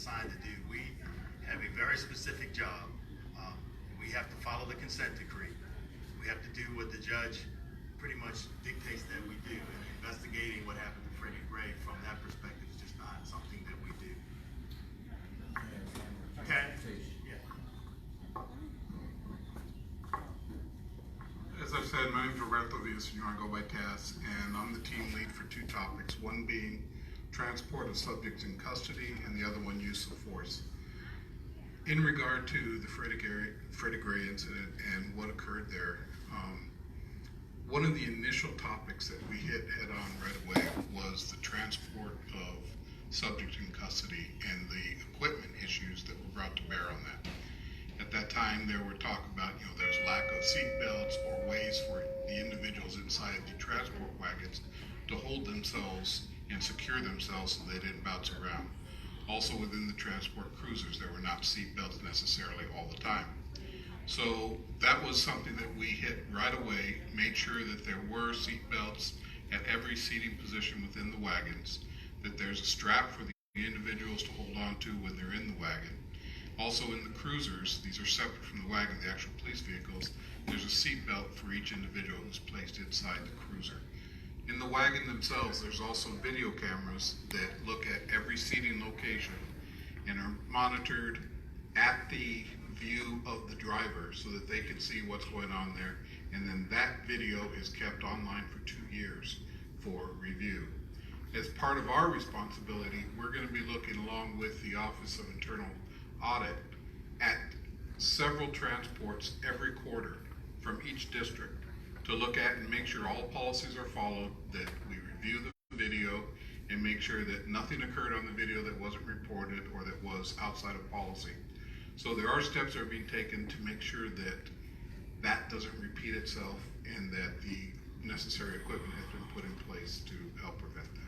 assigned to do. We have a very specific job. Um, we have to follow the consent decree. We have to do what the judge pretty much dictates that we do. And investigating what happened to Freddie Gray from that perspective is just not something that we do. Okay? Yeah. As I said, my name is Roberto Villaseñor. I go by Taz, and I'm the team lead for two topics, one being transport of subjects in custody, and the other one use of force. In regard to the Freddie Gray incident and what occurred there, one of the initial topics that we hit head on right away was the transport of subjects in custody and the equipment issues that were brought to bear on that. At that time, there were talk about, there's lack of seat belts or ways for the individuals inside the transport wagons to hold themselves and secure themselves so they didn't bounce around. Also within the transport cruisers, there were not seat belts necessarily all the time. So that was something that we hit right away, made sure that there were seat belts at every seating position within the wagons, that there's a strap for the individuals to hold on to when they're in the wagon. Also in the cruisers, these are separate from the wagon, the actual police vehicles, there's a seat belt for each individual who's placed inside the cruiser. In the wagon themselves, there's also video cameras that look at every seating location and are monitored at the view of the driver so that they can see what's going on there. And then that video is kept online for 2 years for review. As part of our responsibility, we're going to be looking along with the Office of Internal Audit at several transports every quarter from each district to look at and make sure all policies are followed, that we review the video and make sure that nothing occurred on the video that wasn't reported or that was outside of policy. So there are steps that are being taken to make sure that that doesn't repeat itself and that the necessary equipment has been put in place to help prevent that.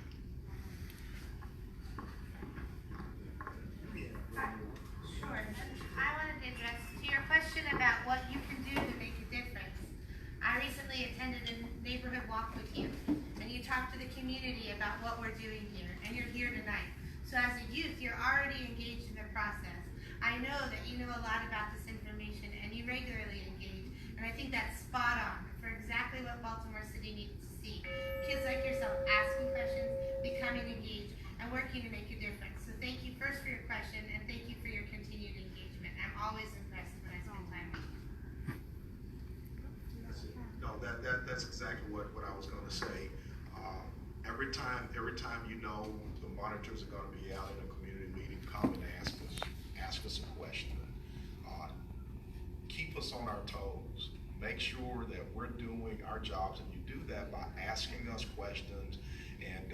Sure. I wanted to address to your question about what you can do to make a difference. I recently attended a neighborhood walk with you, and you talked to the community about what we're doing here, and you're here tonight. So as a youth, you're already engaged in the process. I know that you know a lot about this information, and you regularly engage, and I think that's spot on for exactly what Baltimore City needs to see. Kids like yourself asking questions, becoming engaged, and working to make a difference. So thank you first for your question, and thank you for your continued engagement. I'm always impressed when I spend time with you. No, that's exactly what I was going to say. Every time the monitors are going to be out in a community meeting, come and ask us a question. Keep us on our toes. Make sure that we're doing our jobs, and you do that by asking us questions and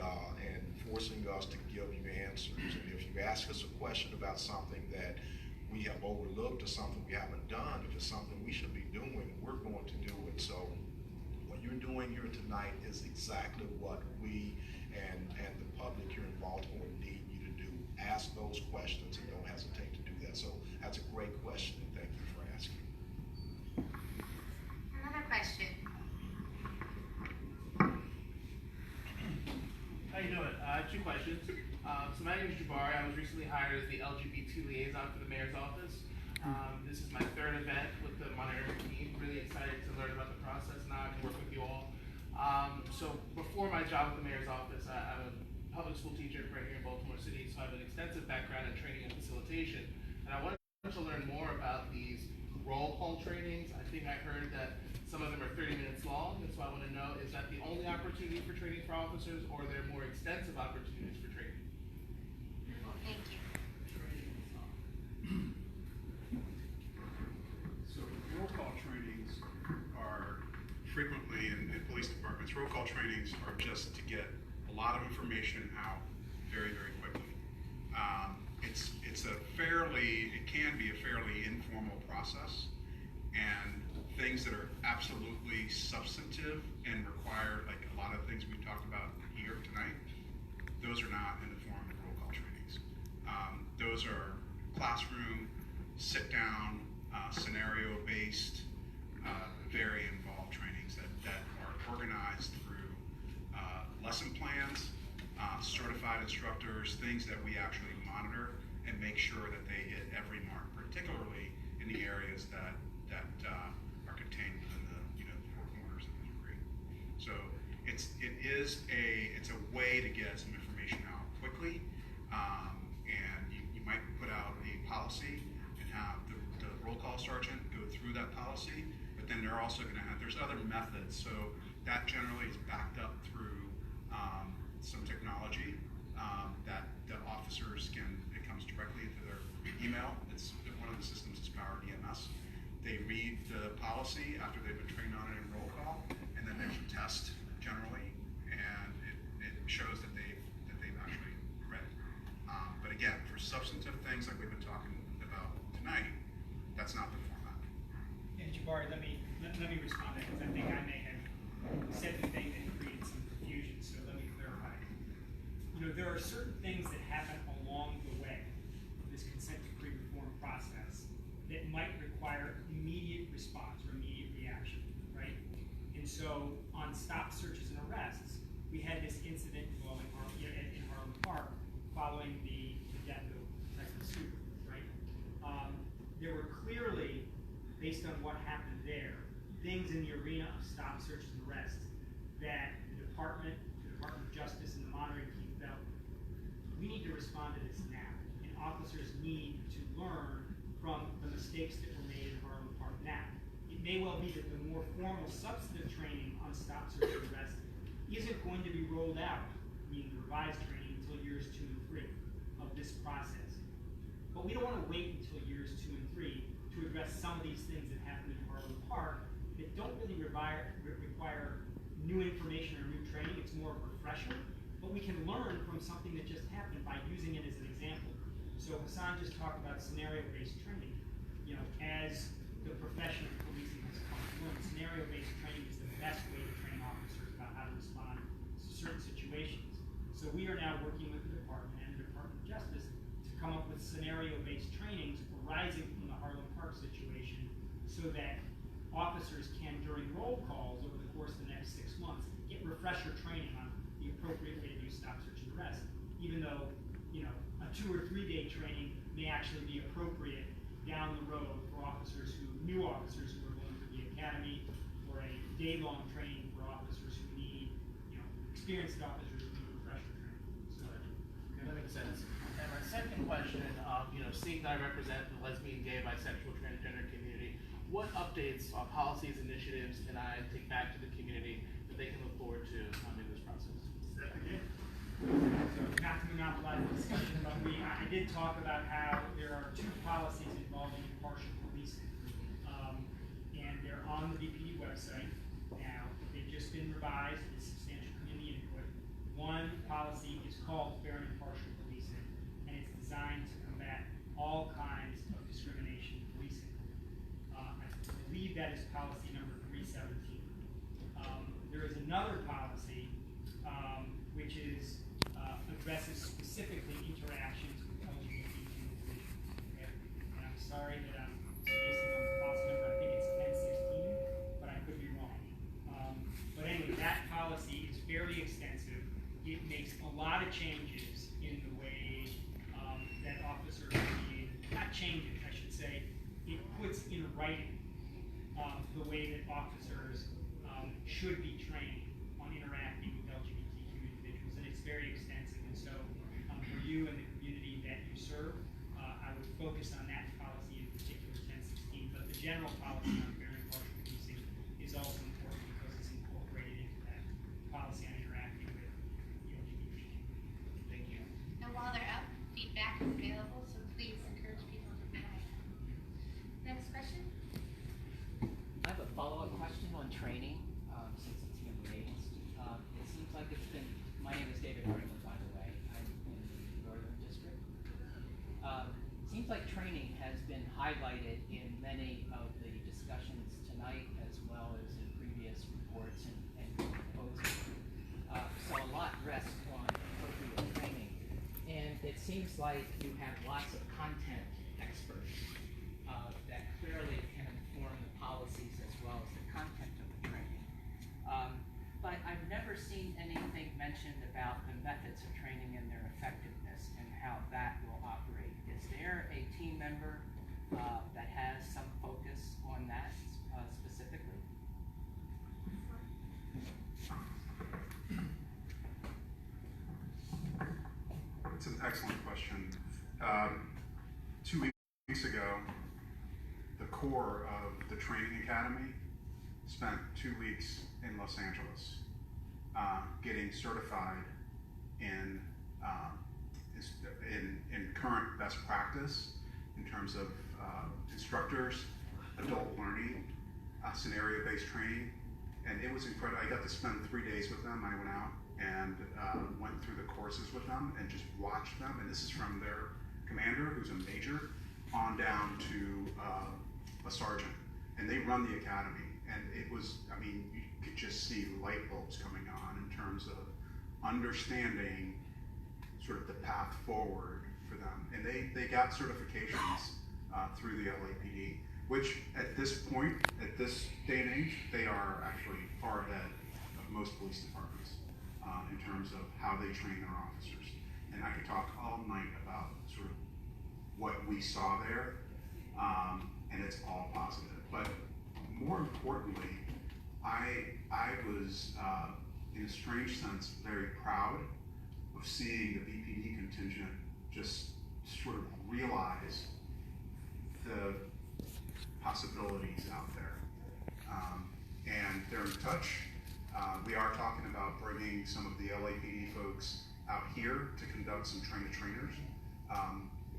forcing us to give you answers. And if you ask us a question about something that we have overlooked or something we haven't done, if it's something we should be doing, we're going to do it. So what you're doing here tonight is exactly what we and the public here in Baltimore need you to do. Ask those questions and don't hesitate to do that. So that's a great question, and thank you for asking. Another question. How you doing? I have 2 questions. So my name is Jabari. I was recently hired as the LGBT liaison for the mayor's office. This is my 3rd event with the monitoring team. Really excited to learn about the process now. I can work with you all. So before my job with the mayor's office, I'm a public school teacher right here in Baltimore City, so I have an extensive background in training and facilitation. And I wanted to learn more about these roll call trainings. I think I heard that some of them are 30 minutes long, and so I want to know, is that the only opportunity for training for officers, or are there more extensive opportunities for training? Thank you. So roll call trainings are frequently in police departments, roll call trainings are just to get a lot of information out very, very quickly. It can be a fairly informal process, and things that are absolutely substantive and require, like a lot of things we talked about here tonight, those are not in the form of roll call trainings. Those are classroom, sit down, scenario-based, very involved trainings that are organized through lesson plans, certified instructors, things that we actually monitor and make sure that they hit every mark, particularly in the areas that are contained within the four corners of the degree. So it's a way to get some information out quickly, and you might put out a policy and have the roll call sergeant go through that policy, but then they're also going to have, there's other methods, so that generally is backed up through some technology that the officers it comes directly into their email. It's one of the systems is Powered EMS. They read the policy after they've been trained on it in roll call, and then there's a test generally, and it shows that they've actually read it. But again, for substantive things like we've been talking about tonight, that's not the format. And Jabari, let me respond to that, because I think I may have said the thing that created some confusion, so let me clarify. There are certain things that happen along the way of this consent decree reform process that might require immediate response or immediate reaction, right? And so on stop searches and arrests, we had this incident involving in Harlem Park following the death of Detective Super, right? There were clearly, based on what happened there, things in the arena of stop searches and arrests that the Department of Justice and the monitoring team felt, we need to respond to this now, and officers need to learn from the mistakes that were made in Harlem Park now. It may well be that the more formal substantive training on stop search and arrest isn't going to be rolled out, meaning the revised training, until years 2 and 3 of this process. But we don't want to wait until years 2 and 3 to address some of these things that happened in Harlem Park that don't really require new information or new training. It's more of a refresher, but we can learn from something that just happened by using it as an example. So Hassan just talked about scenario-based training. As the profession of policing has come to learn, scenario-based training is the best way to train officers about how to respond to certain situations. So we are now working with the department and the Department of Justice to come up with scenario-based trainings arising from the Harlem Park situation, so that officers can, during roll calls over the course of the next 6 months, get refresher training on the appropriate way to do stop, search, and arrest. Even though, a 2 or 3 day training may actually be appropriate down the road for new officers who are going to the academy, or a day-long training for officers who need, experienced officers who need refresher training. So That makes sense. And my second question, seeing that I represent the lesbian, gay, bisexual, transgender community, what updates, policies, initiatives can I take back to the community that they can look forward to in this process? So not to monopolize the discussion, but I did talk about how there are 2 policies involving impartial policing, and they're on the DPD website now. They've just been revised with substantial community input. One policy is called Fair and Impartial Policing, and it's designed to combat all kinds of discrimination in policing. I believe that is policy number 317. There is another policy which addresses specifically interactions with LGBTQ individuals. Okay? And I'm sorry that I'm spacing on the policy number. I think it's 1016, but I could be wrong. But anyway, that policy is fairly extensive. It makes a lot of changes in the way that officers are being, not changes, I should say, it puts in writing the way that officers should be trained on interacting with LGBTQ individuals, and it's very extensive. And so for you and the community that you serve, I would focus on that policy, in particular 1016, but the general policy on fair and impartial policing is also important because it's incorporated into that policy on interacting with the LGBTQ. Thank you. And while they're up, feedback is available, so please encourage people to provide. Next question? I have a follow-up question on training, since it's been raised. It seems like it's been, my name is David Franklin, by the way. I'm in the Northern District. Seems like training has been highlighted in many of the discussions tonight, as well as in previous reports and proposals. So a lot rests on appropriate training. And it seems like you have lots of content experts that clearly can inform the policies as well as the content of the training. But I've never seen anything mentioned about the methods of training and their effectiveness and how that will operate. Is member that has some focus on that specifically? It's an excellent question. 2 weeks ago, the core of the training academy spent 2 weeks in Los Angeles getting certified in current best practice in terms of instructors, adult learning, scenario-based training, and it was incredible. I got to spend 3 days with them. I went out and went through the courses with them and just watched them, and this is from their commander, who's a major, on down to a sergeant, and they run the academy, and it was, I mean, you could just see light bulbs coming on in terms of understanding sort of the path forward for them, and they got certifications through the LAPD, which at this point, at this day and age, they are actually far ahead of most police departments in terms of how they train their officers. And I could talk all night about sort of what we saw there, and it's all positive. But more importantly, I was, in a strange sense, very proud of seeing the BPD contingent just sort of realize the possibilities out there. And they're in touch. We are talking about bringing some of the LAPD folks out here to conduct some train-to-trainers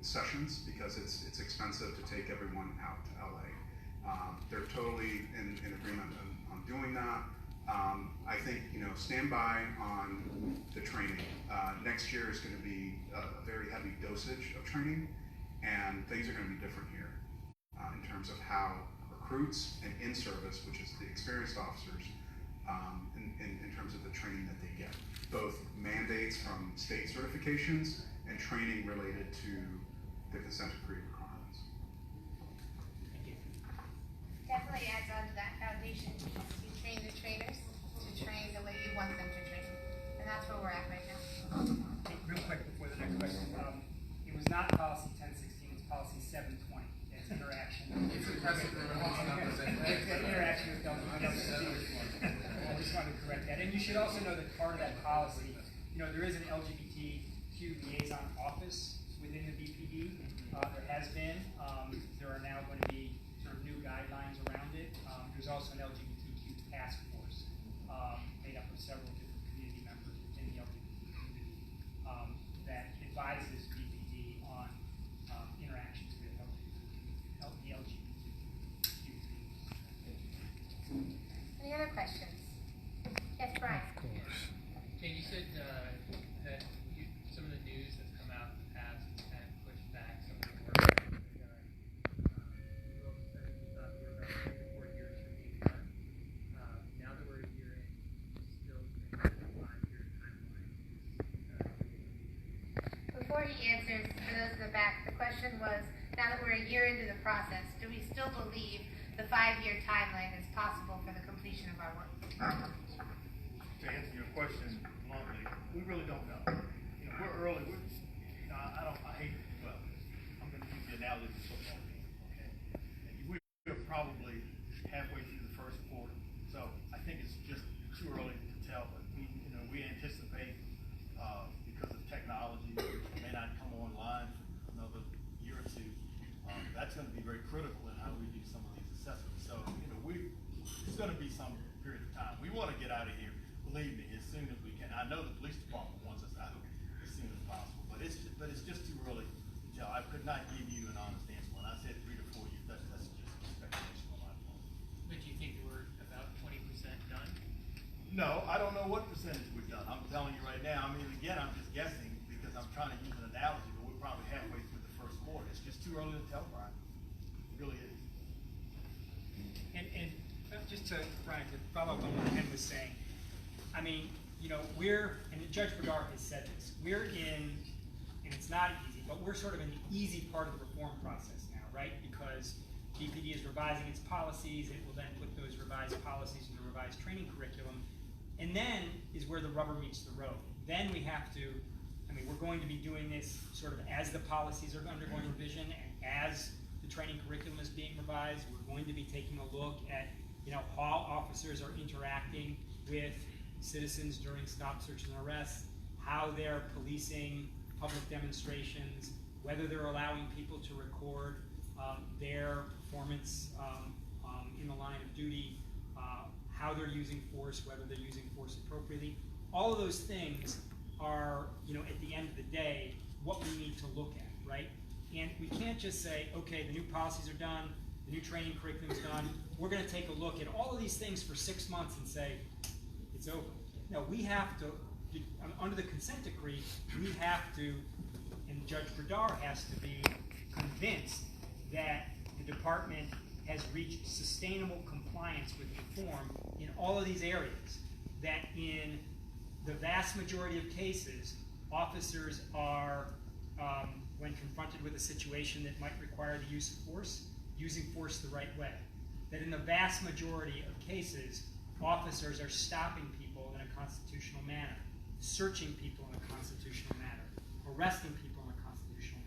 sessions, because it's expensive to take everyone out to LA. They're totally in agreement on doing that. I think, stand by on the training. Next year is going to be a very heavy dosage of training, and things are going to be different here in terms of how recruits and in-service, which is the experienced officers, in terms of the training that they get. Both mandates from state certifications and training related to the consent decree requirements. Definitely adds on to that foundation. You train the trainers to train the way you want them to train. And that's where we're at right now. Real quick before the next question, it was not policy 1016, it's policy 720. It's interaction. It's impressive that Interaction with I just wanted to correct that. And you should also know that part of that policy, there is an LGBTQ liaison office within the BPD. There has been. There are now going to be sort of new guidelines around it. There's also an LGBTQ task force made up of several different community members within the LGBT community that advises BPD on interactions with the LGBTQ. Any other questions? Yes, Brian. Jane, you said that some of the news that's come out in the past has kind of pushed back some of the work that you've done. You also said you thought you were about 3 to 4 years from being done. Now that we're a year in, you still think that the 5-year timeline is Before he answers, for those in the back, the question was, now that we're a year into the process, do we still believe the 5-year timeline is possible for the completion of our work? To answer your question bluntly, we really don't know. We're early. I hate, well, I'm going to use the analogy of the football team, okay? We're probably halfway through the first quarter, so I think it's just too early to tell. But we anticipate because of technology, which may not come online for another year or two. That's going to be very critical in how we do some of these assessments. So it's going to be some period of time. We want to get out of here, believe me, as soon as we can. I know the police department wants us out as soon as possible, but it's just too early to tell. I could not give you an honest answer. When I said 3 to 4 years, that's just speculation on my part. But do you think we're about 20% done? No, I don't know what percentage we've done. I'm telling you right now. I mean, again, I'm just guessing because I'm trying to use an analogy, but we're probably halfway through the first quarter. It's just too early to tell, Brian. It really is. And just to, Brian, to follow up on what Ken was saying, I mean, and Judge Berdar has said this, we're in, and it's not easy, but we're sort of in the easy part of the reform process now, right? Because BPD is revising its policies, it will then put those revised policies in the revised training curriculum, and then is where the rubber meets the road. Then we have to, we're going to be doing this sort of as the policies are undergoing revision as the training curriculum is being revised, we're going to be taking a look at, how officers are interacting with citizens during stop, search, and arrests, how they're policing public demonstrations, whether they're allowing people to record their performance in the line of duty, how they're using force, whether they're using force appropriately. All of those things are, at the end of the day, what we need to look at, right? And we can't just say, okay, the new policies are done, the new training curriculum's done, we're going to take a look at all of these things for 6 months and say, it's over. No, we have to, under the consent decree, we have to, and Judge Bradar has to be convinced that the department has reached sustainable compliance with reform in all of these areas, that in the vast majority of cases, officers are, when confronted with a situation that might require the use of force, using force the right way. That in the vast majority of cases, officers are stopping people in a constitutional manner, searching people in a constitutional manner, arresting people in a constitutional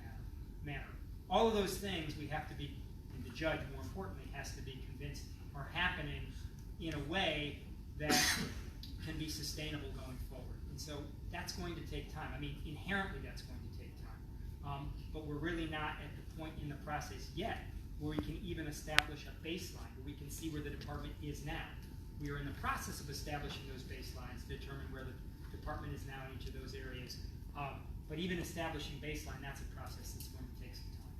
manner. All of those things we have to be, and the judge more importantly has to be convinced are happening in a way that can be sustainable going forward. And so that's going to take time. I mean, inherently that's going to take time. But we're really not at the point in the process yet where we can even establish a baseline, where we can see where the department is now. We are in the process of establishing those baselines to determine where the department is now in each of those areas. But even establishing baseline, that's a process that's going to take some time.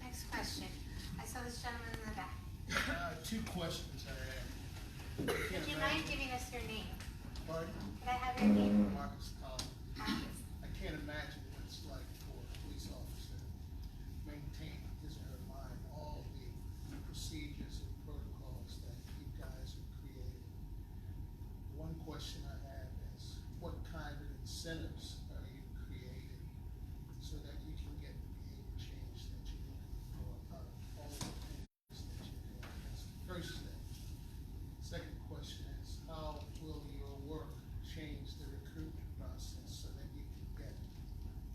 Next question. I saw this gentleman in the back. Two questions I have. Would you mind giving us your name? Pardon? Could I have your name? Marcus Collins. I can't imagine what it's like for a police officer to maintain in his or her mind all the procedures and protocols that you guys have created. One question I have is, what kind of incentives are you creating so that you can get the behavior change that you're looking for out of all the things that you're doing? That's the first thing. Second question is, how will your work change the recruitment process so that you can get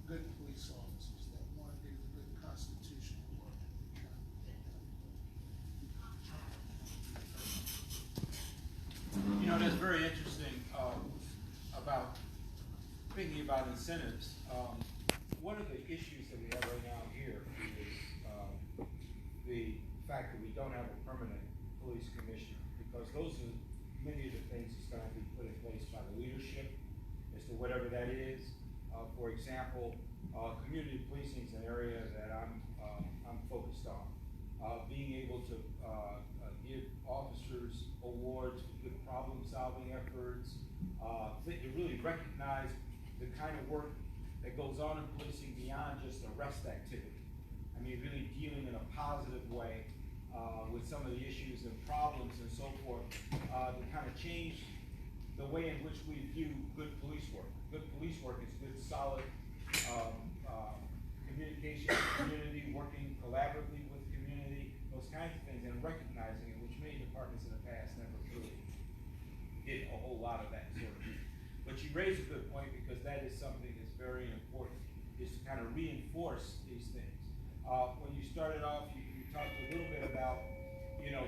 good police officers that want to do the good constitutional work that you're trying to get done? That's very interesting about thinking about incentives. One of the issues that we have right now here is the fact that we don't have a permanent police commissioner, because those are many of the things that's going to be put in place by the leadership as to whatever that is. For example, community policing is an area that I'm focused on. Being able to give officers awards for good problem-solving efforts, to really recognize the kind of work that goes on in policing beyond just arrest activity. I mean, really dealing in a positive way with some of the issues and problems and so forth, to kind of change the way in which we view good police work. Good police work is good, solid communication with the community, working collaboratively with the community, those kinds of things, and recognizing it, which many departments in the past never really did a whole lot of that sort of thing. But you raise a good point, because that is something that's very important, is to kind of reinforce these things. When you started off, you talked a little bit about,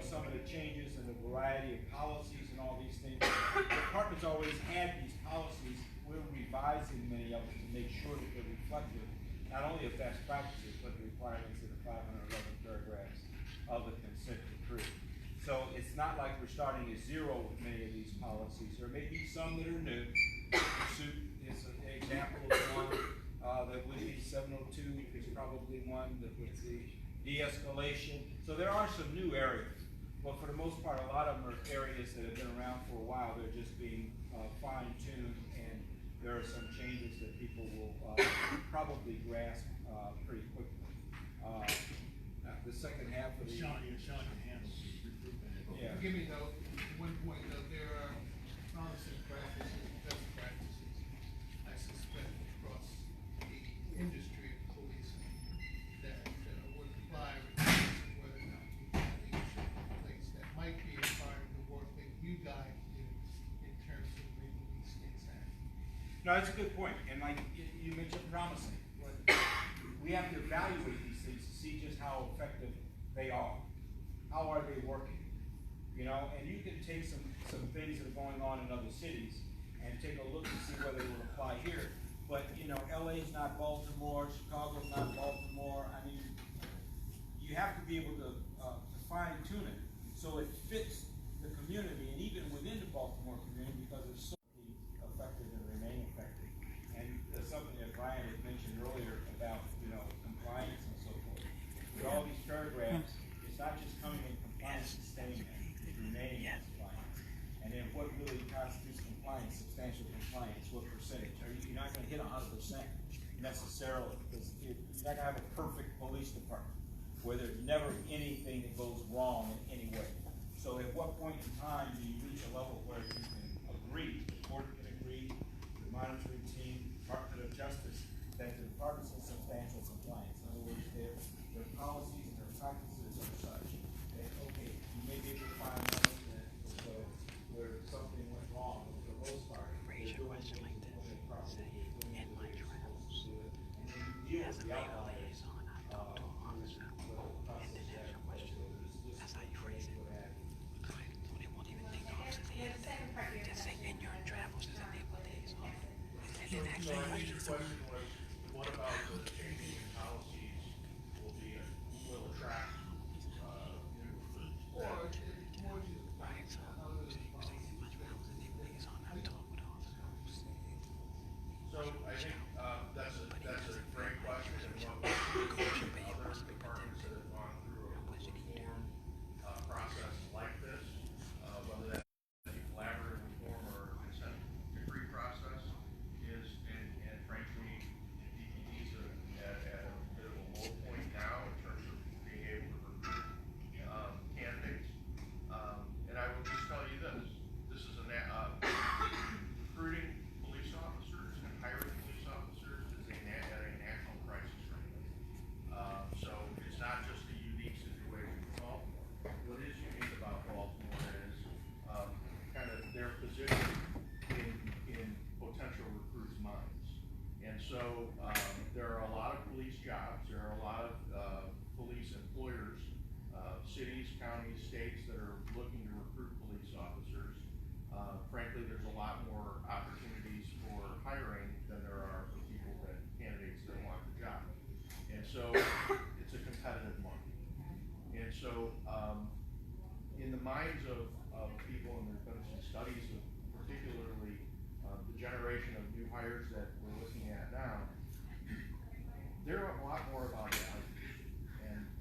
some of the changes and the variety of policies and all these things. The department's always had these policies. We're revising many of them to make sure that they're reflective, not only of best practices, but the requirements of the 511 paragraphs of the consent decree. So it's not like we're starting at zero with many of these policies. There may be some that are new. Pursuit is an example of one that would be 702 is probably one that would be de-escalation. So there are some new areas, but for the most part, a lot of them are areas that have been around for a while. They're just being fine-tuned, and there are some changes that people will probably grasp pretty quickly. The second half of the... Sean can handle recruitment. Yeah. Forgive me though, one point though, there are promising practices, best practices, I suspect, across the industry of policing that would apply regardless of whether or not you have leadership in place that might be a part of the work that you guys do in terms of bringing these things out. No, that's a good point, and like you mentioned promising. We we have to evaluate these things to see just how effective they are. How are they working? You know, and you can take some things that are going on in other cities and take a look and see whether they will apply here. But, you know, LA's not Baltimore, Chicago's not Baltimore. I mean, you have to be able to fine tune it so it fits the community, and even within the Baltimore community, because it's so effective and remain effective. And there's something that Brian had mentioned earlier about, you know, compliance and so forth. With all these paragraphs, it's not just coming in compliance and staying there, it's remaining in compliance. And then what really constitutes compliance, substantial compliance, what percentage? You're not gonna hit 100% necessarily, because you're not gonna have a perfect police department where there's never anything that goes wrong in any way. So at what point in time do you reach a level where you can agree, the court can agree, the monitoring team, Department of Justice, that the department's in substantial compliance? In other words, their policies and their practices are such that, okay, you may be able to find one where something went wrong, but for the most part, they're doing things the way they properly do it, and then you deal with the outliers. So I think your question was, what about the changing in policies will attract, new recruits? Or it's more just So I think, that's a great question, and what we've seen in other departments that have gone through a reform, process like this, whether that's a collaborative reform or consent decree process, is, and frankly, DPD's at a bit of a low point now in terms of being able to recruit, candidates. And I will just tell you this is recruiting police officers and hiring police officers is a national crisis right now. So it's not just a unique situation for Baltimore. What is unique about Baltimore is kind of their position in potential recruits' minds. And so there are a lot of police jobs, there are a lot of police employers, cities, counties, states that are looking to recruit police officers. Frankly, there's a lot more opportunities for hiring than there are for candidates that want the job. And so it's a competitive market. And so in the minds of people, and there's been some studies of particularly the generation of new hires that we're looking at now, they're a lot more about values.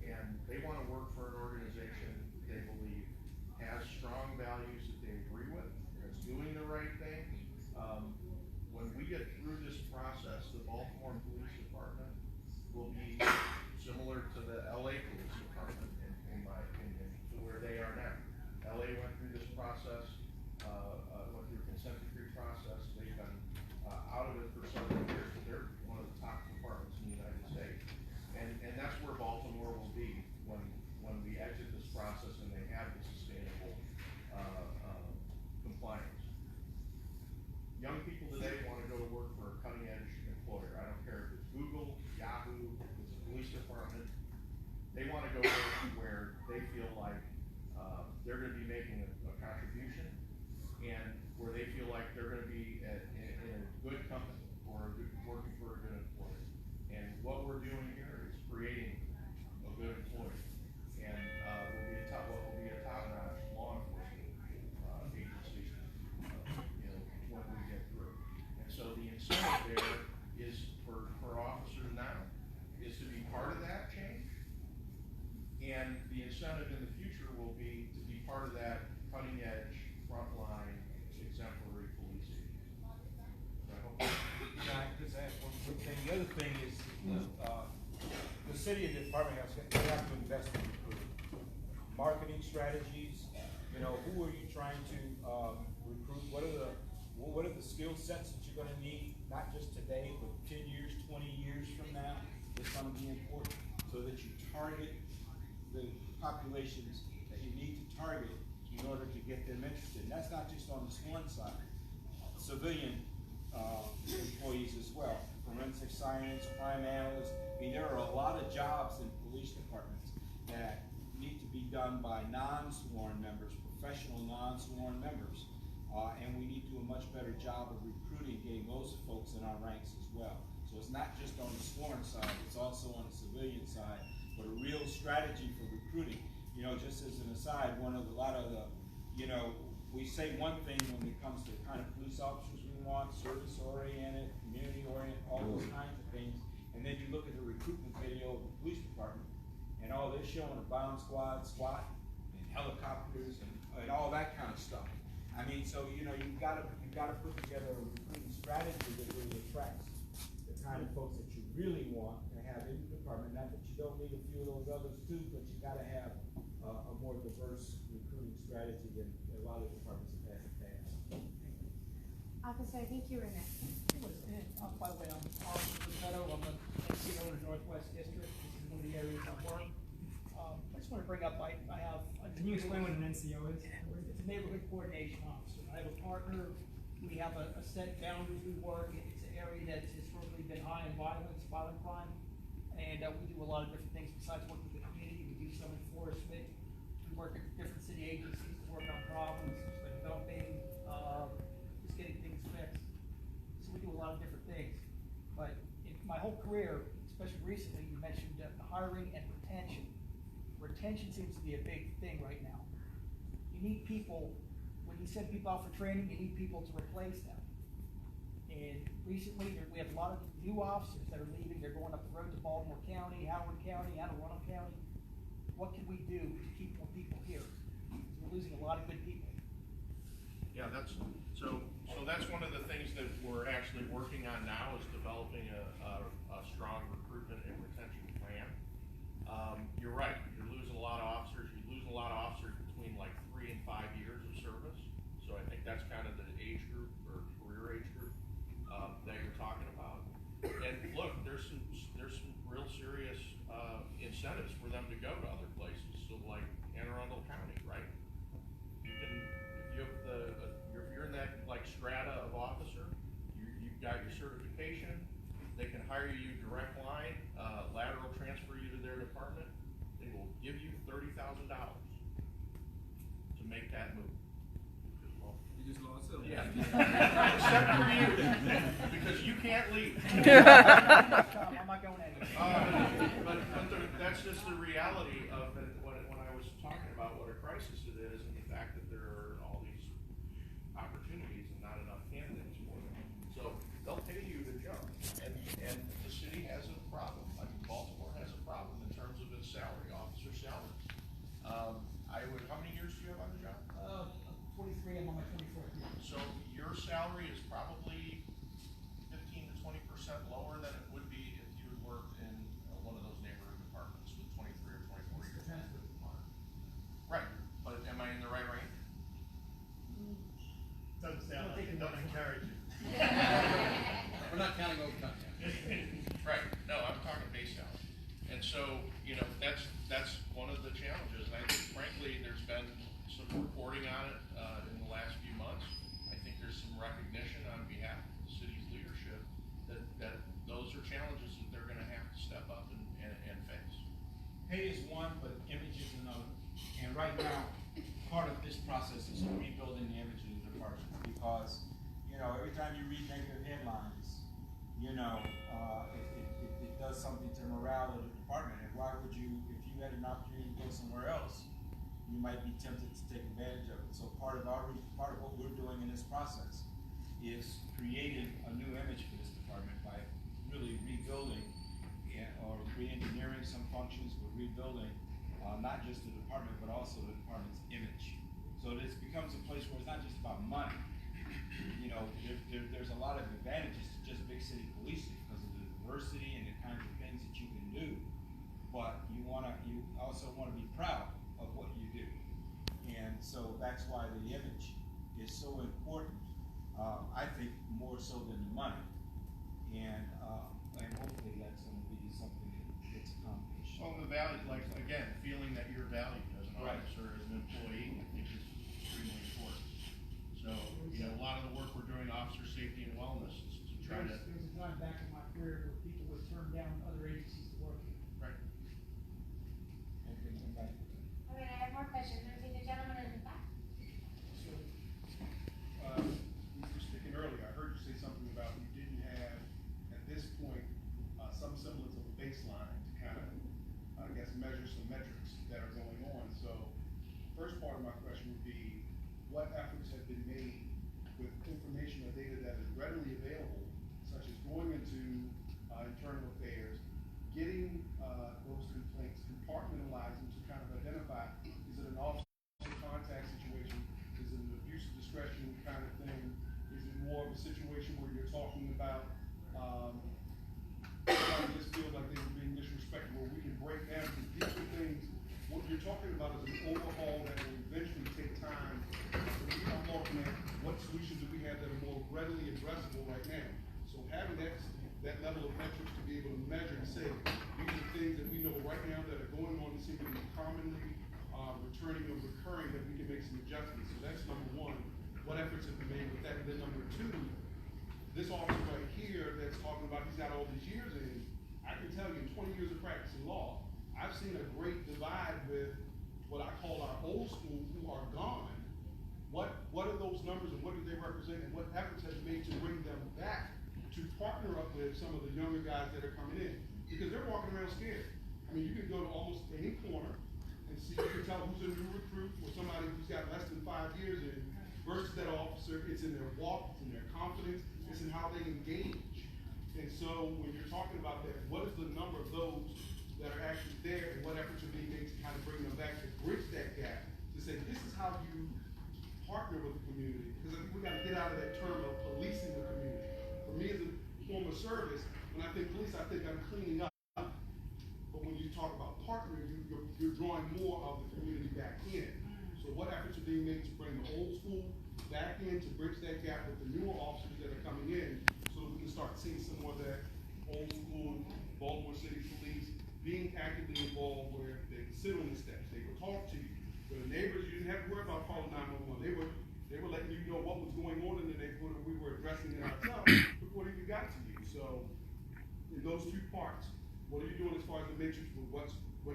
And they want to work for an organization they believe has strong values that they agree with, that's doing the right thing. When we get through this process, the Baltimore Police Department will be similar to the LA Police Department, in my opinion, to where they are now. LA went through this process, went through a consent decree process. They've been out of it for several years, but they're one of the top departments in the United States. And that's where Baltimore will be when we exit this process and they have the sustainable compliance. Young people today want to go to work for a cutting edge employer. I don't care if it's Google, Yahoo, if it's a police department. They want to go where they feel like they're going to be making a contribution, and where they feel like they're going to be in a good company or working for a good employer. And what we're doing here is creating a good employer, and what will be a top-notch law enforcement agency, when we get through. And so the incentive there is for officers now is to be part of that change, and the incentive in the future will be to be part of that cutting-edge, frontline, exemplary policing. So I hope. Can I just add one quick thing? The other thing is, the city and the department they have to invest in recruiting. Marketing strategies, who are you trying to recruit? What are the skill sets that you're gonna need, not just today, but 10 years, 20 years from now? It's gonna be important so that you target the populations that you need to target in order to get them interested. And that's not just on the sworn side, civilian employees as well. forensic science, crime analysts. I mean, there are a lot of jobs in police departments that need to be done by non-sworn members, professional non-sworn members. And we need to do a much better job of recruiting, getting those folks in our ranks as well. So it's not just on the sworn side, it's also on the civilian side, but a real strategy for recruiting. You know, just as an aside, a lot of the, you know, we say one thing when it comes to the kind of police officers we want, service-oriented, community-oriented, all those kinds of things, and then you look at the recruitment video of the police department, and all they're showing a bomb squad, SWAT, and helicopters, and all that kind of stuff. I mean, so, you know, you've got to put together a recruiting strategy that really attracts the kind of folks that you really want to have in the department. Not that you don't need a few of those others too, but you got to have a more diverse recruiting strategy than a lot of departments have had in the past. Officer, I think you were next. By the way, I'm Officer Meadow. I'm an NCO in the Northwest District. This is one of the areas I work. I just want to bring up, I have. Can you explain what an NCO is? It's a neighborhood coordination officer. I have a partner. We have a set boundaries we work. It's an area that's historically been high in violent crime. And we do a lot of different things besides work with the community. We do some enforcement. We work at different city agencies to work on problems, like dumping, just getting things fixed. So we do a lot of different things. But in my whole career, especially recently, you mentioned hiring and retention. Retention seems to be a big thing right now. You need people, when you send people out for training, you need people to replace them. And recently, we have a lot of new officers that are leaving. They're going up the road to Baltimore County, Howard County, Anne Arundel County. What can we do to keep more people here? We're losing a lot of good people. Yeah, that's one of the things that we're actually working on now is developing a strong recruitment and retention plan. You're right, you're losing a lot of officers. You lose a lot of officers between like 3 and 5 years of service. So I think that's kind of the age group or career age group that you're talking about. And look, there's some real serious incentives for them to go to other places. So like Anne Arundel County, right? You can, if you're in that like strata of officer, you've got your certification. They can hire you direct line, lateral transfer you to their department. They will give you $30,000 to make that move. You just lost it. Yeah. Except for you, because you can't leave. I'm not going anywhere. But that's just the reality of it. When I was talking about what a crisis it is, and the fact that there are all these opportunities and not enough candidates for them. So they'll pay you to jump, and the city has a problem. I mean, Baltimore has a problem in terms of its salary, officer salaries. How many years do you have on the job? 23, I'm on my 24th year. So your salary is probably 15 to 20% lower than it would be if you had worked in one of those neighborhood departments with 23 or 24 years. Right, but am I in the right range? Doesn't sound like it, don't encourage it. We're not counting overtime. Right, no, I'm talking base salary. And so, you know, that's one of the challenges. And I think frankly, there's been some reporting on it in the last few months. I think there's some recognition on behalf of the city's leadership that those are challenges that they're gonna have to step up and face. Pay is one, but image is another. And right now, part of this process is rebuilding the image of the department because, you know, every time you read negative headlines, you know, it does something to the morale of the department. And why would you, if you had an opportunity to go somewhere else, you might be tempted to take advantage of it. So part of what we're doing in this process is creating a new image for this department by really rebuilding or re-engineering some functions, but rebuilding not just the department, but also the department's image. So this becomes a place where it's not just about money. You know, there's a lot of advantages to just big city policing because of the diversity and the kinds of things that you can do. But you also want to be proud of what you do. And so that's why the image is so important. I think more so than the money. And hopefully that's going to be something that gets accomplished. Well, the value, like, again, feeling that you're valued as an Right. officer, as an employee, I think is extremely important. So, you know, a lot of the work we're doing, officer safety and wellness, is to try to. There was a time back in my career where people would turn down other agencies to work here. Right. All right, I have more questions. There's the gentleman in the back. So, we were speaking earlier, I heard you say something about you didn't have, at this point, some semblance of a baseline to kind of, I guess, measure some metrics that are going on. So, first part of my question would be, what efforts have been made with information or data that is readily available, such as going into internal affairs, getting those complaints, compartmentalizing to kind of identify, is it an officer contact situation, is it an abuse of discretion kind of thing, is it more of a situation where you're talking about somebody just feels like they were being disrespectful, where we can break down, because these are things, what you're talking about is an overhaul that will eventually take time. I'm looking at what solutions do we have that are more readily addressable right now. So having that level of metrics to be able to measure and say, these are things that we know right now that are going on that seem to be commonly returning or recurring, that we can make some adjustments. So that's number one. What efforts have been made with that? And then number two, this officer right here that's talking about he's got all these years in, I can tell you in 20 years of practicing law, I've seen a great divide with what I call our old school who are gone. What are those numbers and what do they represent, and what efforts have been made to bring them back to partner up with some of the younger guys that are coming in? Because they're walking around scared. I mean, you can go to almost any corner and see, you can tell who's a new recruit or somebody who's got less than 5 years in versus that officer. It's in their walk, it's in their confidence, it's in how they engage. And so when you're talking about that, what is the number of those that are actually there, and what efforts are being made to kind of bring them back, to bridge that gap, to say this is how you partner with the community? Because I think we got to get out of that term of policing the community. For me, as a form of service, when I think police, I think I'm cleaning up. But when you talk about partnering, you're drawing more of the community back in. So what efforts are being made to bring the old school back in, to bridge that gap with the newer officers that are coming in, so that we can start seeing some more of that old school Baltimore City Police being actively involved, where they can sit on the steps, they will talk to you. For the neighbors, you didn't have to worry about calling 911. They were letting you know what was going on in the neighborhood, and we were addressing it ourselves before it even got to you. So, in those two parts, what are you doing as far as the matrix with what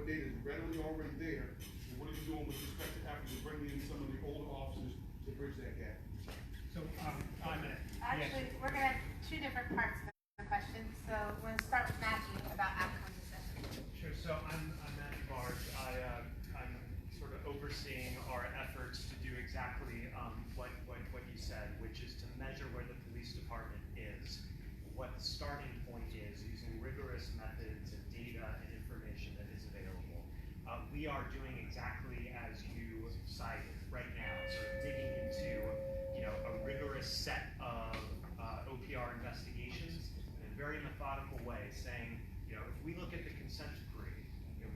data is readily already there, and what are you doing with respect to having to bring in some of the older officers to bridge that gap? So, I'm gonna. Actually, we're gonna have two different parts of the question. So we're gonna start with Matthew about outcomes assessment. Sure. So I'm Matthew Barge. I'm sort of overseeing our efforts to do exactly what you said, which is to measure where the police department is, what the starting point is, using rigorous methods and data and information that is available. We are doing exactly as you cited right now, sort of digging into a rigorous set of OPR investigations in a very methodical way, saying, if we look at the consent decree,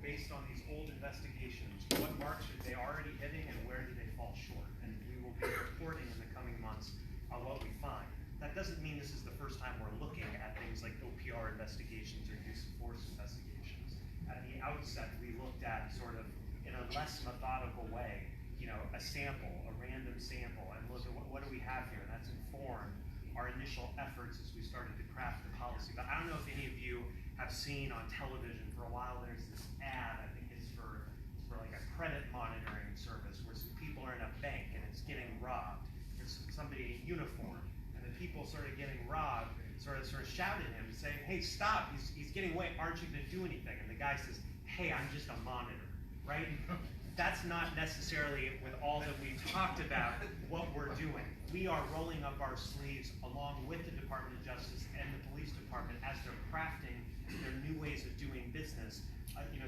based on these old investigations, what marks are they already hitting and where do they fall short? And we will be reporting in the coming months on what we find. That doesn't mean this is the first time we're looking at things like OPR investigations or use of force investigations. At the outset, we looked at sort of in a less methodical way, a sample, a random sample, and look at what do we have here, and that's informed our initial efforts as we started to craft the policy. But I don't know if any of you have seen on television, for a while there's this ad, I think it's for like a credit monitoring service where some people are in a bank and it's getting robbed. There's somebody in uniform, and the people sort of getting robbed sort of shout at him saying, hey, stop, he's getting away, aren't you gonna do anything? And the guy says, hey, I'm just a monitor, right? That's not necessarily, with all that we've talked about, what we're doing. We are rolling up our sleeves along with the Department of Justice and the police department as they're crafting their new ways of doing business,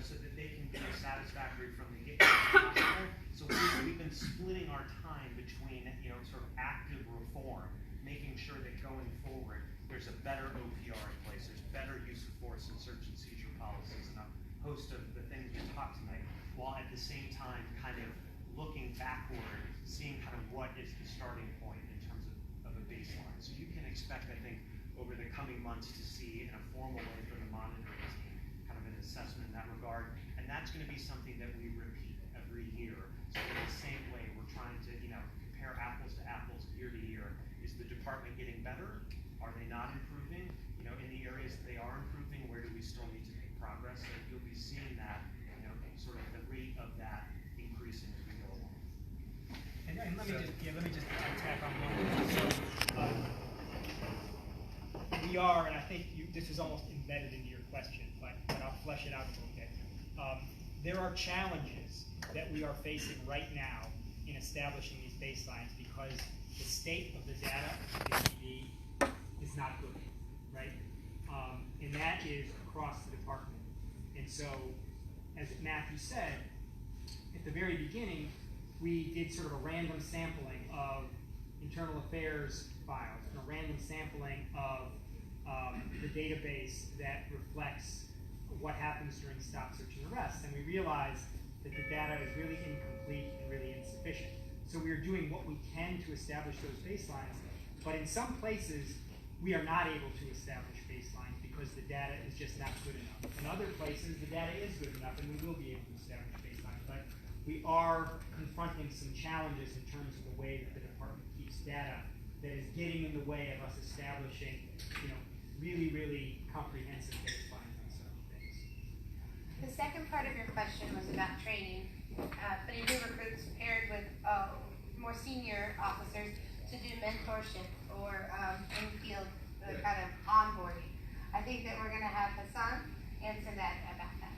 so that they can be satisfactory from the get-go. So we've been splitting our time between, sort of active reform, making sure that going forward, there's a better OPR in place, there's better use of force and search and seizure policies, and a host of the things we talked tonight, while at the same time kind of looking backward, seeing kind of what is the starting point in terms of a baseline. So you can expect, I think, over the coming months to see in a formal way from the monitoring team kind of an assessment in that regard. And that's going to be something that we repeat every year. So in the same way, we're trying to, compare apples to apples year to year. Is the department getting better? Are they not improving? In the areas that they are still need to make progress. So you'll be seeing that, sort of the rate of that increasing as we go along. And let me just tack on one thing. So, we are, and I think this is almost embedded into your question, but I'll flesh it out a little bit. There are challenges that we are facing right now in establishing these baselines because the state of the data of the PD is not good, right? And that is across the department. And so, as Matthew said, at the very beginning, we did sort of a random sampling of internal affairs files and a random sampling of the database that reflects what happens during stop, search, and arrest. And we realized that the data is really incomplete and really insufficient. So we are doing what we can to establish those baselines, but in some places, we are not able to establish baselines because the data is just not good enough. In other places, the data is good enough and we will be able to establish baselines, but we are confronting some challenges in terms of the way that the department keeps data that is getting in the way of us establishing, really, really comprehensive baselines on certain things. The second part of your question was about training, putting new recruits paired with more senior officers to do mentorship or in-field kind of onboarding. I think that we're going to have Hassan answer that about that.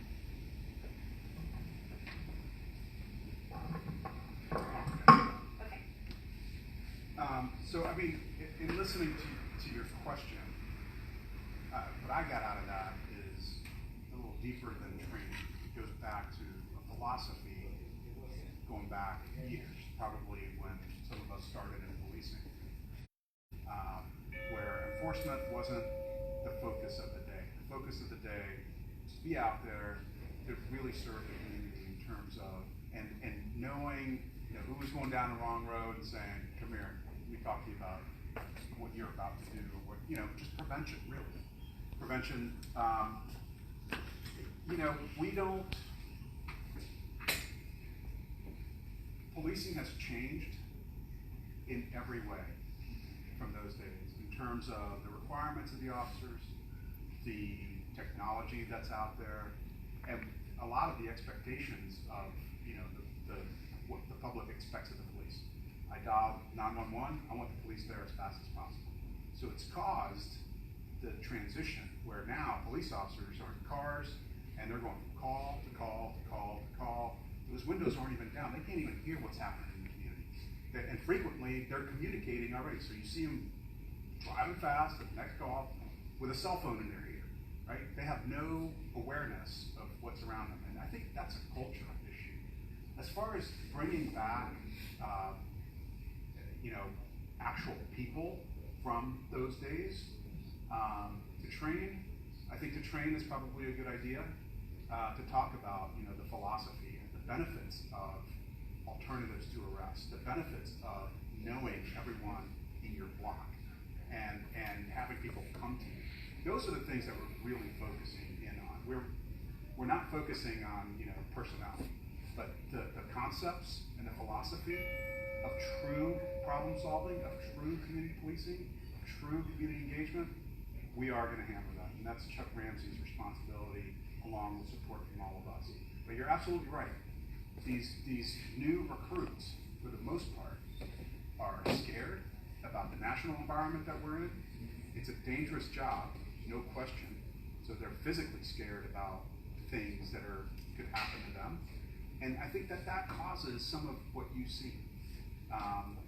Okay. So, I mean, in listening to your question, what I got out of that is a little deeper than training. It goes back to a philosophy going back years, probably when some of us started in policing, where enforcement wasn't the focus of the day. The focus of the day was to be out there to really serve the community in terms of, and knowing who was going down the wrong road and saying, come here, let me talk to you about what you're about to do, or what, just prevention, really. Prevention, we don't, policing has changed in every way from those days in terms of the requirements of the officers, the technology that's out there, and a lot of the expectations of, what the public expects of the police. I dialed 911, I want the police there as fast as possible. So it's caused the transition where now police officers are in cars and they're going from call to call to call to call. Those windows aren't even down. They can't even hear what's happening in the community. And frequently they're communicating already. So you see them driving fast at the next call with a cell phone in their ear, right? They have no awareness of what's around them. And I think that's a culture issue. As far as bringing back, actual people from those days, to train, I think to train is probably a good idea, to talk about, the philosophy and the benefits of alternatives to arrest, the benefits of knowing everyone in your block and having people come to you. Those are the things that we're really focusing in on. We're not focusing on, personnel, but the concepts and the philosophy of true problem solving, of true community policing, of true community engagement, we are going to handle that. And that's Chuck Ramsey's responsibility along with support from all of us. But you're absolutely right. These new recruits, for the most part, are scared about the national environment that we're in. It's a dangerous job, no question. So they're physically scared about things that could happen to them. And I think that causes some of what you see.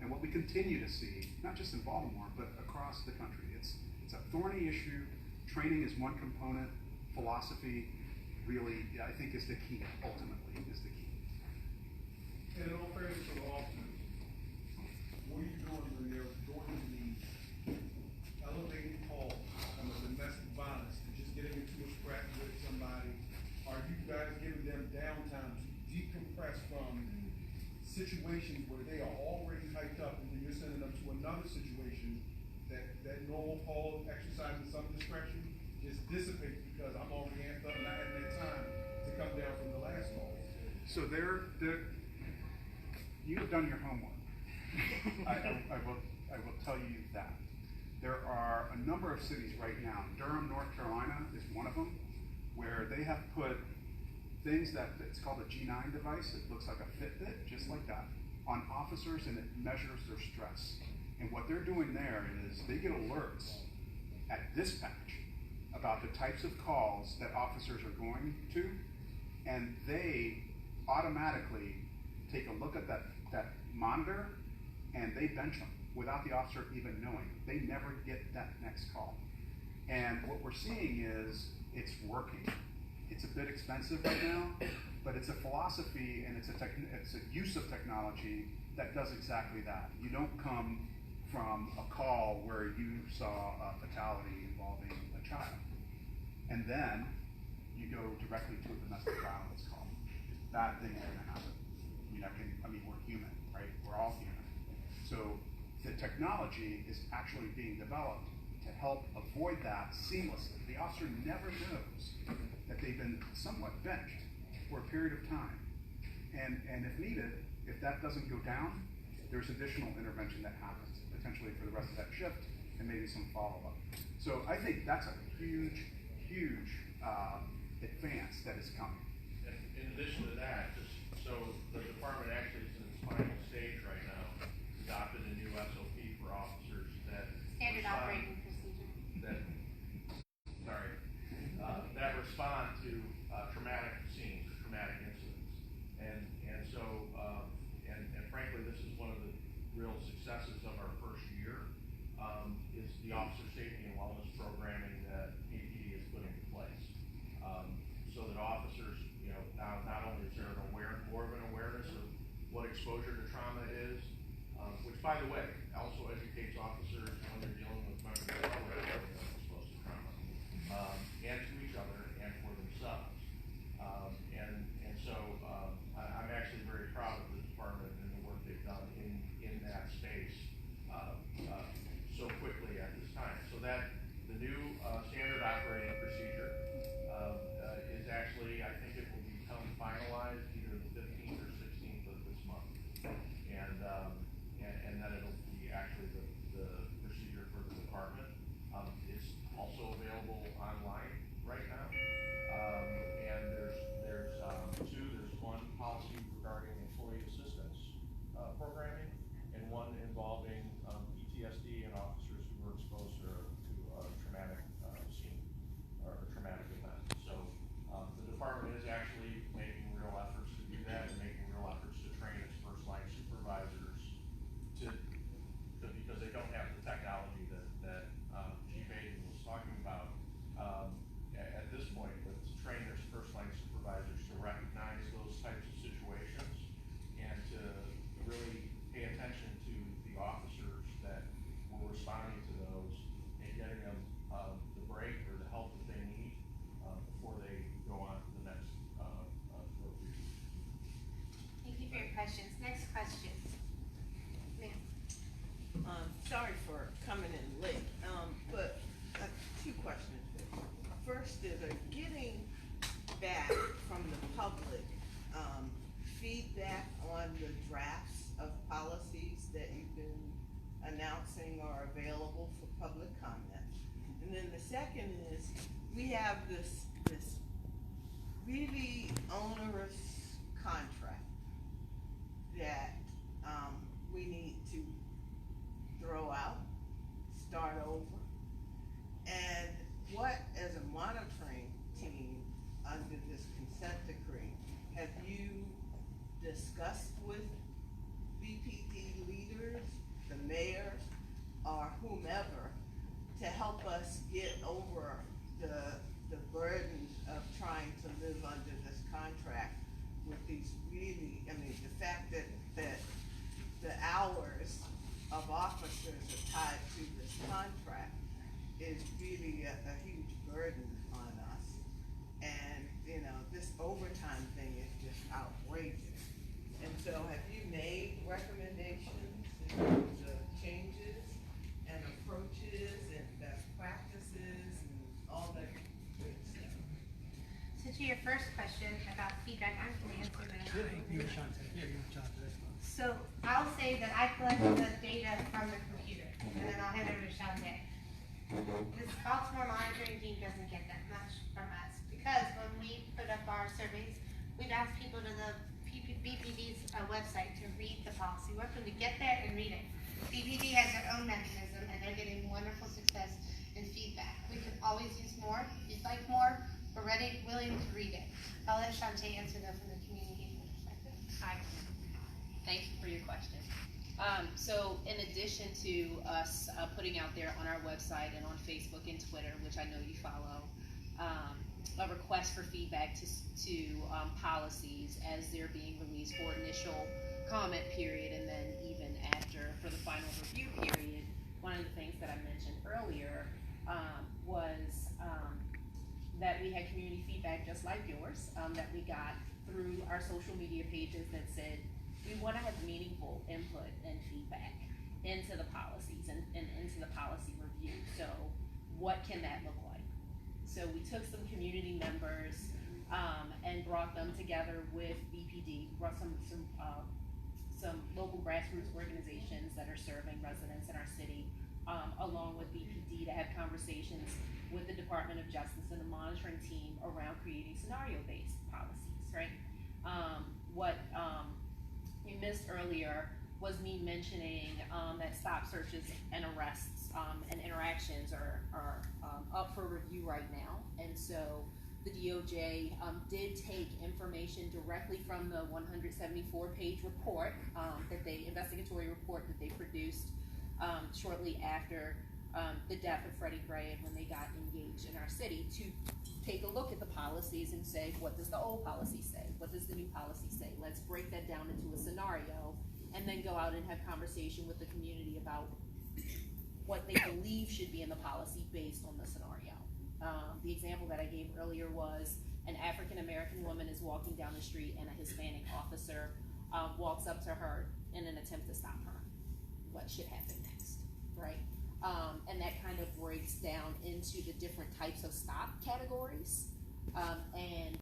And what we continue to see, not just in Baltimore, but across the country. It's a thorny issue. Training is one component. Philosophy really, I think, is the key, ultimately, is the key. And in all fairness to the officers, what are you doing when they're doing the elevated calls on the domestic violence and just getting into a scrap with somebody? Are you guys giving them downtime to decompress from situations where they are already hyped up and then you're sending them to another situation that normal call exercising some discretion just dissipates because I'm already amped up and I haven't had time to come down from the last call? So you've done your homework. I will tell you that. There are a number of cities right now. Durham, North Carolina is one of them, where they have put things that, it's called a G9 device, it looks like a Fitbit, just like that, on officers, and it measures their stress. And what they're doing there is they get alerts at dispatch about the types of calls that officers are going to, and they automatically take a look at that monitor and they bench them without the officer even knowing. They never get that next call. And what we're seeing is it's working. It's a bit expensive right now, but it's a philosophy and it's a use of technology that does exactly that. You don't come from a call where you saw a fatality involving a child, and then you go directly to a domestic violence call. Bad things are gonna happen. We're human, right? We're all human. So the technology is actually being developed to help avoid that seamlessly. The officer never knows that they've been somewhat benched for a period of time. And if needed, if that doesn't go down, there's additional intervention that happens, potentially for the rest of that shift and maybe some follow-up. So I think that's a huge, huge advance that is coming. And in addition to that, just so the department actually is in its final stage right now, adopted a new SOP for officers that Standard respond- operating procedure. that respond to traumatic scenes, or traumatic incidents. And so, and frankly, this is one of the real successes of our first year, is the officer safety and wellness programming that PPD has put into place. So that officers, now not only is there more of an awareness of what exposure to trauma is, which by the way, also educates officers when they're dealing with members of the public that are exposed to trauma, and to each other and for themselves. And so I'm actually very proud of the department and the work they've done in that space so quickly at this time. So that the new standard operating procedure is actually, I think it will become finalized either the 15th or 16th of this month. And then it'll be actually the procedure for the department. It's also available online right now. And there's two. There's one policy regarding employee assistance programming, and one involving PTSD and officers who were exposed to a traumatic scene or a traumatic event. So the department is actually making real efforts to do that, and making real efforts to train its first line supervisors because they don't have the technology that Chief Aiden was talking about at this point, but to train their first line supervisors to recognize those types of situations and to really pay attention to the officers that were responding to those and getting them the break or the help that they need before they go on to the next review. Thank you for your questions. Next question. Ma'am. Sorry for coming in late, but two questions. First is getting back from the public feedback on the drafts of policies that you've been announcing are available for public comment. And then the second is we have this really onerous contract that we need to throw out, start over. And what, as a monitoring team under this consent decree, have you discussed with BPD leaders, the mayor, or whomever, to help us get over the burden of trying to live under this contract with these really, the fact that the hours of officers are tied to this contract is really a huge burden on us. And, this overtime thing is just outrageous. And so have you made recommendations in terms of changes and approaches and best practices and all that good stuff? So to your first question about feedback, I'm going to answer that. So I'll say that I collected the data from the computer, and then I'll hand over to Shante. This Baltimore monitoring team doesn't get that much from us because when we put up our surveys, we've asked people to the BPD's website to read the policy. We want them to get there and read it. BPD has their own mechanism, and they're getting wonderful success and feedback. We can always use more. If you'd like more, we're ready, willing to read it. I'll let Shantae answer though from the community perspective. Hi. Thank you for your question. So in addition to us putting out there on our website and on Facebook and Twitter, which I know you follow, a request for feedback to policies as they're being released for initial comment period and then even after for the final review period, one of the things that I mentioned earlier was that we had community feedback just like yours that we got through our social media pages that said we want to have meaningful input and feedback into the policies and into the policy review. So what can that look like? So we took some community members and brought them together with BPD, brought some local grassroots organizations that are serving residents in our city, along with BPD to have conversations with the Department of Justice and the monitoring team around creating scenario-based policies, right? What you missed earlier was me mentioning that stop searches and arrests and interactions are up for review right now. And so the DOJ did take information directly from the 174-page report, investigatory report that they produced shortly after the death of Freddie Gray and when they got engaged in our city to take a look at the policies and say, what does the old policy say? What does the new policy say? Let's break that down into a scenario and then go out and have conversation with the community about what they believe should be in the policy based on the scenario. The example that I gave earlier was an African-American woman is walking down the street and a Hispanic officer walks up to her in an attempt to stop her. What should happen next, right? And that kind of breaks down into the different types of stop categories. And